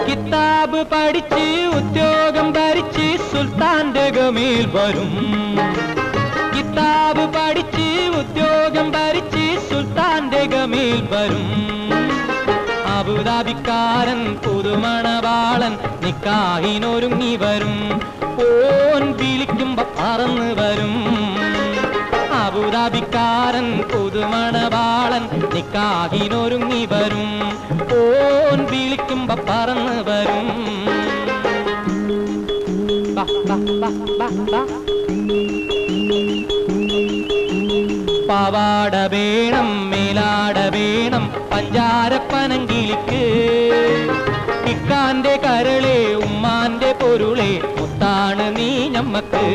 കിതാബ് പഠിച്ച് ഉദ്യോഗം ഭരിച്ച് സുൽത്താന്റെ ഗമയിൽ വരും. കിതാബ് പഠിച്ച് ഉദ്യോഗം ഭരിച്ച് സുൽത്താന്റെ ഗമയിൽ വരും. അബുദാബിക്കാരൻ പുതുമണവാളൻ നിക്കാഹിനൊരുങ്ങി വരും. ഓൻ വിളിക്കുമ്പോ പറന്ന് വരും. അബുദാബിക്കാരൻ പുതുമണവാളൻ നിക്കാഹിനൊരുങ്ങി വരും. ഓൻ വിളിക്കുമ്പോ പറന്ന് വരും. പാവാട വേണം, മേലാട വേണം, പഞ്ചാരപ്പനങ്കിളിക്ക്. ഇക്കാന്റെ കരളെ ഉമ്മാന്റെ പൊരുളെ മുത്താണ് നീ ഞമ്മക്ക്.